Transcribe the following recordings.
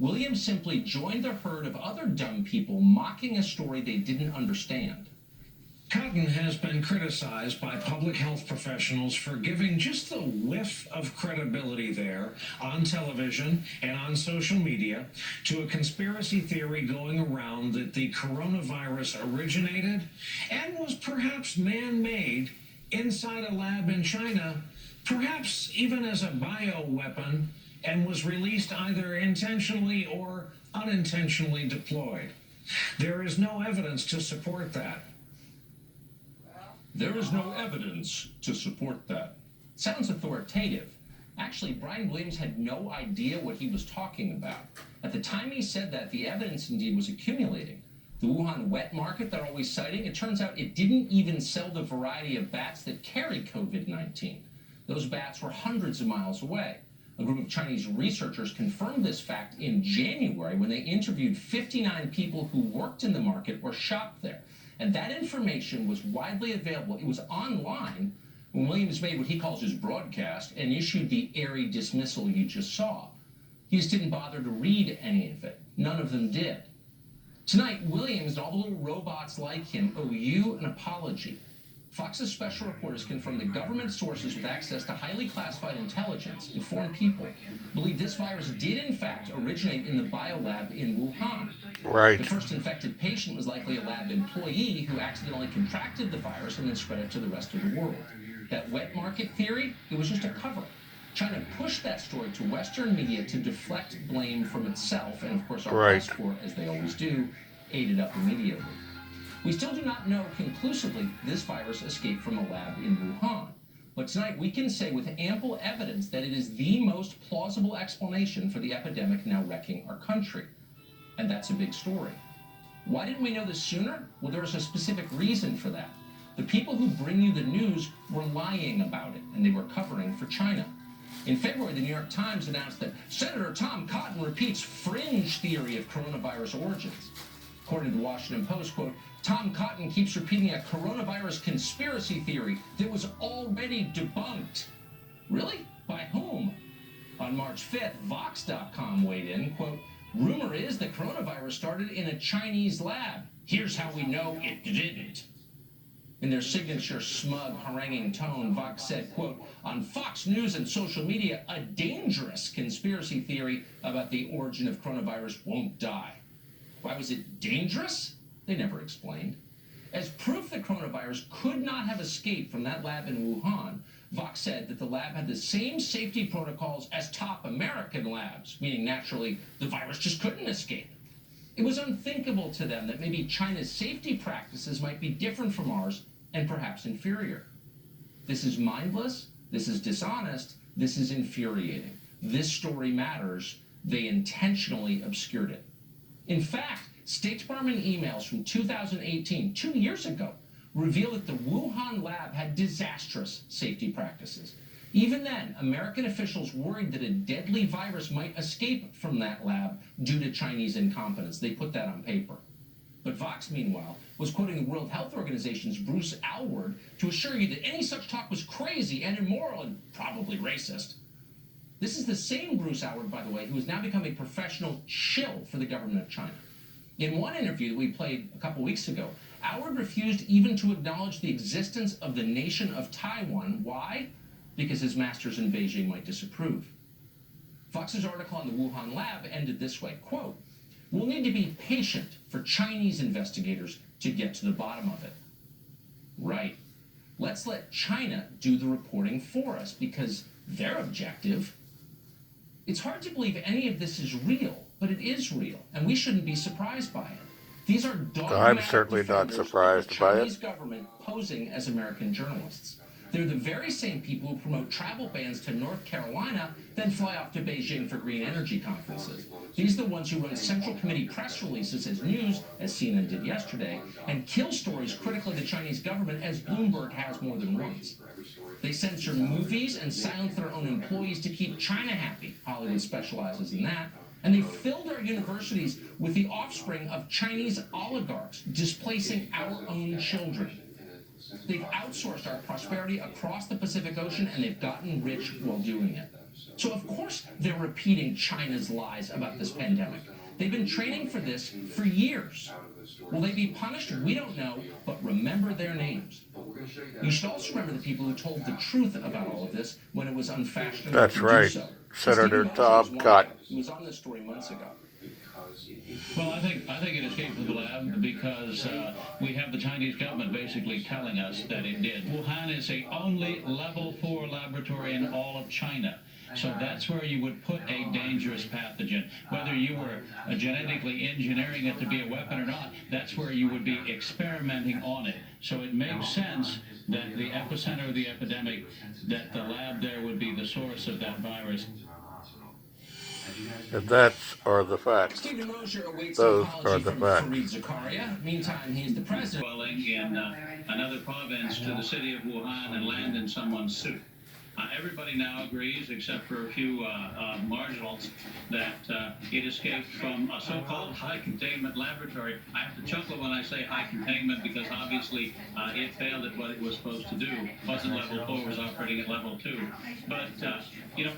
Williams simply joined the herd of other dumb people mocking a story they didn't understand. Cotton has been criticized by public health professionals for giving just the whiff of credibility there on television and on social media to a conspiracy theory going around that the coronavirus originated and was perhaps man-made inside a lab in China, perhaps even as a bioweapon, and was released either intentionally or unintentionally deployed. There is no evidence to support that. There is no evidence to support that. Sounds authoritative. Actually, Brian Williams had no idea what he was talking about. At the time he said that, the evidence indeed was accumulating. The Wuhan wet market they're always citing, it turns out it didn't even sell the variety of bats that carry COVID-19. Those bats were hundreds of miles away. A group of Chinese researchers confirmed this fact in January when they interviewed 59 people who worked in the market or shopped there. And that information was widely available. It was online when Williams made what he calls his broadcast and issued the airy dismissal you just saw. He just didn't bother to read any of it. None of them did. Tonight, Williams and all the little robots like him owe you an apology. Fox's special reporters confirmed that government sources with access to highly classified intelligence, informed people, believe this virus did in fact originate in the biolab in Wuhan. Right. The first infected patient was likely a lab employee who accidentally contracted the virus and then spread it to the rest of the world. That wet market theory, it was just a cover. China pushed that story to Western media to deflect blame from itself, and of course our press corps, as they always do, ate it up immediately. We still do not know conclusively this virus escaped from a lab in Wuhan. But tonight we can say with ample evidence that it is the most plausible explanation for the epidemic now wrecking our country. And that's a big story. Why didn't we know this sooner? Well, there was a specific reason for that. The people who bring you the news were lying about it, and they were covering for China. In February, the New York Times announced that Senator Tom Cotton repeats fringe theory of coronavirus origins. According to the Washington Post, quote, Tom Cotton keeps repeating a coronavirus conspiracy theory that was already debunked. Really? By whom? On March 5th, Vox.com weighed in, quote, rumor is that coronavirus started in a Chinese lab. Here's how we know it didn't. In their signature smug, haranguing tone, Vox said, quote, on Fox News and social media, a dangerous conspiracy theory about the origin of coronavirus won't die. Why was it dangerous? They never explained. As proof that coronavirus could not have escaped from that lab in Wuhan, Vox said that the lab had the same safety protocols as top American labs, meaning naturally the virus just couldn't escape. It was unthinkable to them that maybe China's safety practices might be different from ours and perhaps inferior. This is mindless, this is dishonest, this is infuriating. This story matters. They intentionally obscured it. In fact, State Department emails from 2018, 2 years ago, reveal that the Wuhan lab had disastrous safety practices. Even then, American officials worried that a deadly virus might escape from that lab due to Chinese incompetence. They put that on paper. But Vox, meanwhile, was quoting the World Health Organization's Bruce Aylward to assure you that any such talk was crazy and immoral and probably racist. This is the same Bruce Aylward, by the way, who has now become a professional shill for the government of China. In one interview that we played a couple weeks ago, Aylward refused even to acknowledge the existence of the nation of Taiwan. Why? Because his masters in Beijing might disapprove. Fox's article on the Wuhan lab ended this way, quote, we'll need to be patient for Chinese investigators to get to the bottom of it. Right. Let's let China do the reporting for us because they're objective. It's hard to believe any of this is real, but it is real, and we shouldn't be surprised by it. These are dogmatic I'm certainly not surprised by it. The Chinese government posing as American journalists. They're the very same people who promote travel bans to North Carolina, then fly off to Beijing for green energy conferences. These are the ones who run Central Committee press releases as news, as CNN did yesterday, and kill stories critical of the Chinese government, as Bloomberg has more than once. They censor movies and silence their own employees to keep China happy. Hollywood specializes in that. And they filled our universities with the offspring of Chinese oligarchs, displacing our own children. They've outsourced our prosperity across the Pacific Ocean, and they've gotten rich while doing it. So of course they're repeating China's lies about this pandemic. They've been training for this for years. Will they be punished? We don't know, but remember their names. You should also remember the people who told the truth about all of this when it was unfashionable That's to right. do so. Senator Tom Cott. He was on this story months ago. Well, I think it escaped from the lab because we have the Chinese government basically telling us that it did. Wuhan is the only level 4 laboratory in all of China. So that's where you would put a dangerous pathogen. Whether you were genetically engineering it to be a weapon or not, that's where you would be experimenting on it. So it makes sense that the epicenter of the epidemic, that the lab there would be the source of that virus. And that's are the facts. Stephen Rozier awaits Those an are apology the from facts. Fareed Zakaria. Meantime, he's the president. Dwelling in another province to the city of Wuhan and land in someone's suit. Everybody now agrees, except for a few marginals, that it escaped from a so-called high containment laboratory. I have to chuckle when I say high containment because obviously it failed at what it was supposed to do. It wasn't level 4, it was operating at level 2. But,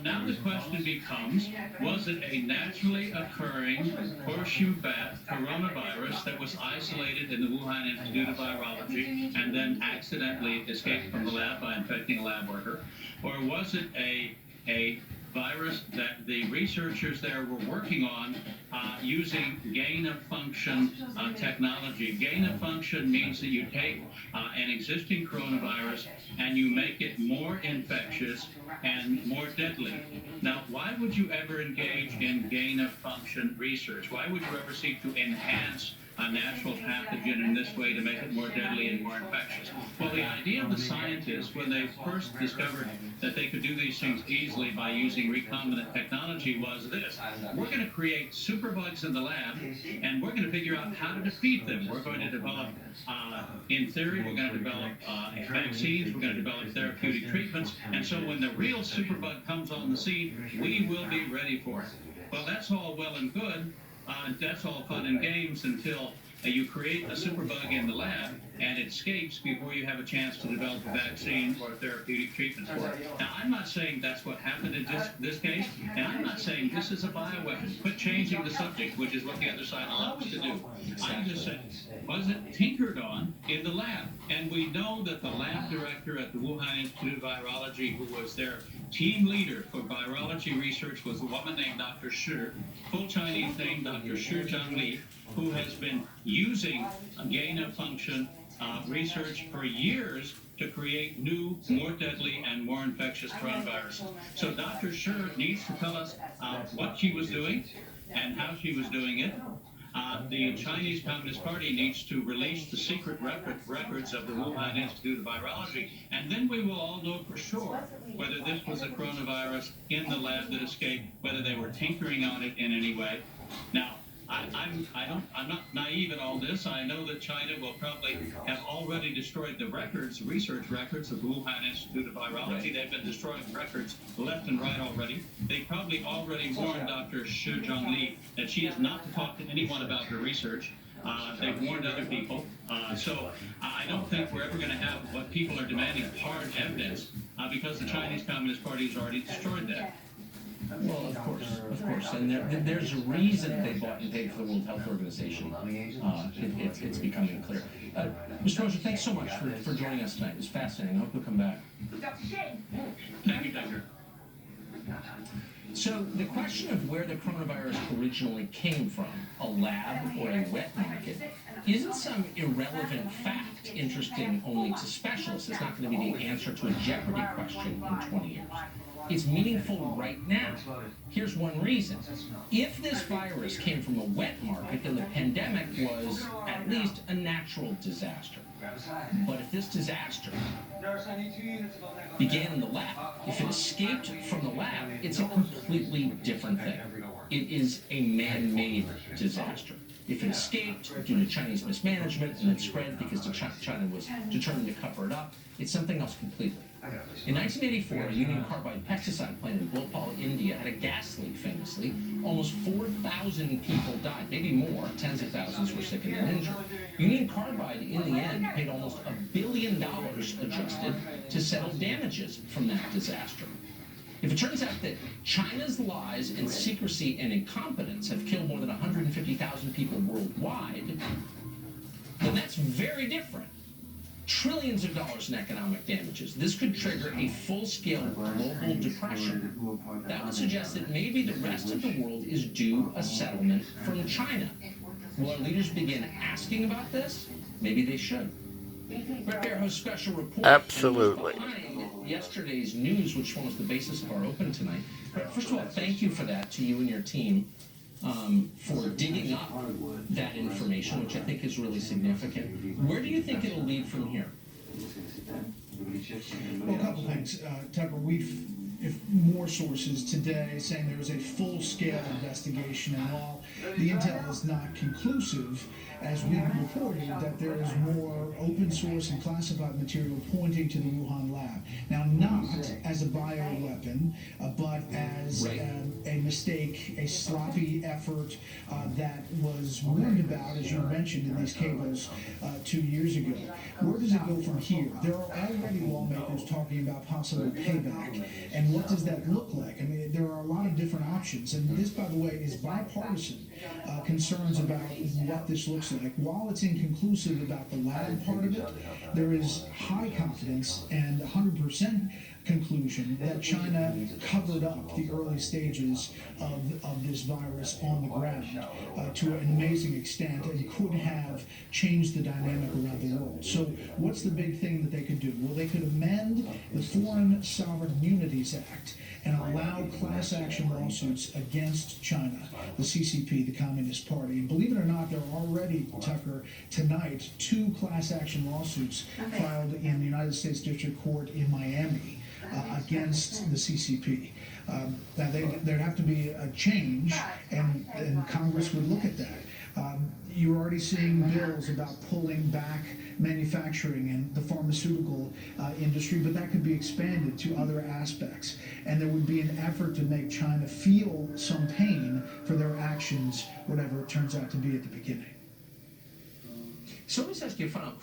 now the question becomes, was it a naturally occurring horseshoe bat coronavirus that was isolated in the Wuhan Institute of Virology and then accidentally escaped from the lab by infecting a lab worker? Or was it a virus that the researchers there were working on using gain-of-function technology? Gain-of-function means that you take an existing coronavirus and you make it more infectious and more deadly. Now, why would you ever engage in gain-of-function research? Why would you ever seek to enhance a natural pathogen in this way to make it more deadly and more infectious? Well, the idea of the scientists, when they first discovered that they could do these things easily by using recombinant technology, was this. We're going to create superbugs in the lab, and we're going to figure out how to defeat them. We're going to develop, in theory, we're going to develop vaccines, we're going to develop therapeutic treatments, and so when the real superbug comes on the scene, we will be ready for it. Well, that's all well and good. That's all fun and games until you create a superbug in the lab and it escapes before you have a chance to develop a vaccine or therapeutic treatment for it. Now, I'm not saying that's what happened in this case, and I'm not saying this is a bioweapon. Quit changing the subject, which is what the other side loves to do. I'm just saying, was it tinkered on in the lab? And we know that the lab director at the Wuhan Institute of Virology, who was their team leader for virology research, was a woman named Dr. Shi, full Chinese name Dr. Shi Zhangli, who has been using gain-of-function research for years to create new, more deadly, and more infectious coronaviruses. So Dr. Shi needs to tell us what she was doing and how she was doing it. The Chinese Communist Party needs to release the secret records of the Wuhan Institute of Virology, and then we will all know for sure whether this was a coronavirus in the lab that escaped, whether they were tinkering on it in any way. Now, I'm not naive in all this. I know that China will probably have already destroyed the research records of the Wuhan Institute of Virology. They've been destroying records left and right already. They probably already warned Dr. Shi Zhangli that she is not to talk to anyone about her research. They've warned other people. So I don't think we're ever going to have what people are demanding, hard evidence, because the Chinese Communist Party has already destroyed that. Well, of course, and there's a reason they bought and paid for the World Health Organization. It's becoming clear. Mr. Rozier, thanks so much for joining us tonight. It was fascinating. I hope you'll come back. Thank you, Doctor. So the question of where the coronavirus originally came from, a lab or a wet market, isn't some irrelevant fact interesting only to specialists. It's not going to be the answer to a Jeopardy question in 20 years. It's meaningful right now. Here's one reason. If this virus came from a wet market, then the pandemic was at least a natural disaster. But if this disaster began in the lab, if it escaped from the lab, it's a completely different thing. It is a man-made disaster. If it escaped due to Chinese mismanagement and then spread because China was determined to cover it up, it's something else completely. In 1984, a Union Carbide pesticide plant in Bhopal, India, had a gas leak famously. Almost 4,000 people died, maybe more. Tens of thousands were sick and injured. Union Carbide, in the end, paid almost $1 billion adjusted to settle damages from that disaster. If it turns out that China's lies and secrecy and incompetence have killed more than 150,000 people worldwide, then that's very different. Trillions of dollars in economic damages. This could trigger a full-scale global depression. That would suggest that maybe the rest of the world is due a settlement from China. Will our leaders begin asking about this? Maybe they should. Brett Baer hosts special report. Absolutely. Behind yesterday's news, which forms the basis of our open tonight. Brett, first of all, thank you for that to you and your team. For digging up that information, which I think is really significant. Where do you think it'll lead from here? Well, a couple things. Tucker, if more sources today saying there is a full-scale investigation, and while the intel is not conclusive, as we reported, that there is more open source and classified material pointing to the Wuhan lab. Now, not as a bioweapon, but as a mistake, a sloppy effort that was warned about, as you mentioned in these cables 2 years ago. Where does it go from here? There are already lawmakers talking about possible payback. And what does that look like? I mean, there are a lot of different options. And this, by the way, is bipartisan concerns about what this looks like. While it's inconclusive about the lab part of it, there is high confidence and 100% conclusion that China covered up the early stages of this virus on the ground to an amazing extent and could have changed the dynamic around the world. So what's the big thing that they could do? Well, they could amend the Foreign Sovereign Immunities Act and allow class action lawsuits against China, the CCP, the Communist Party. And believe it or not, there are already, Tucker, tonight, 2 class action lawsuits filed in the United States District Court in Miami against the CCP. Now, there'd have to be a change, and Congress would look at that. You're already seeing bills about pulling back manufacturing and the pharmaceutical industry, but that could be expanded to other aspects. And there would be an effort to make China feel some pain for their actions, whatever it turns out to be at the beginning. So let me ask you a final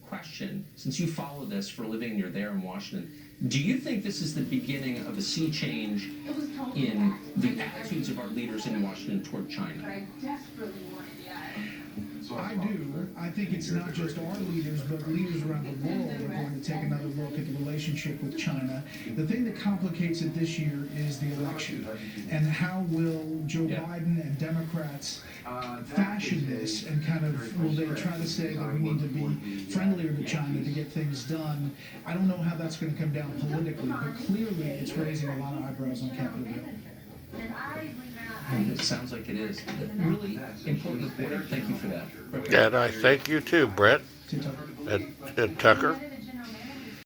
question. Since you follow this for a living and you're there in Washington, do you think this is the beginning of a sea change in the attitudes of our leaders in Washington toward China? I do. I think it's not just our leaders, but leaders around the world are going to take another look at the relationship with China. The thing that complicates it this year is the election. And how will Joe Biden and Democrats fashion this, and kind of, will they try to say that we need to be friendlier to China to get things done? I don't know how that's going to come down politically, but clearly it's raising a lot of eyebrows on Capitol Hill. It sounds like it is. Really important reporting. Thank you for that. And I thank you too, Brett See you, Tucker. and Tucker.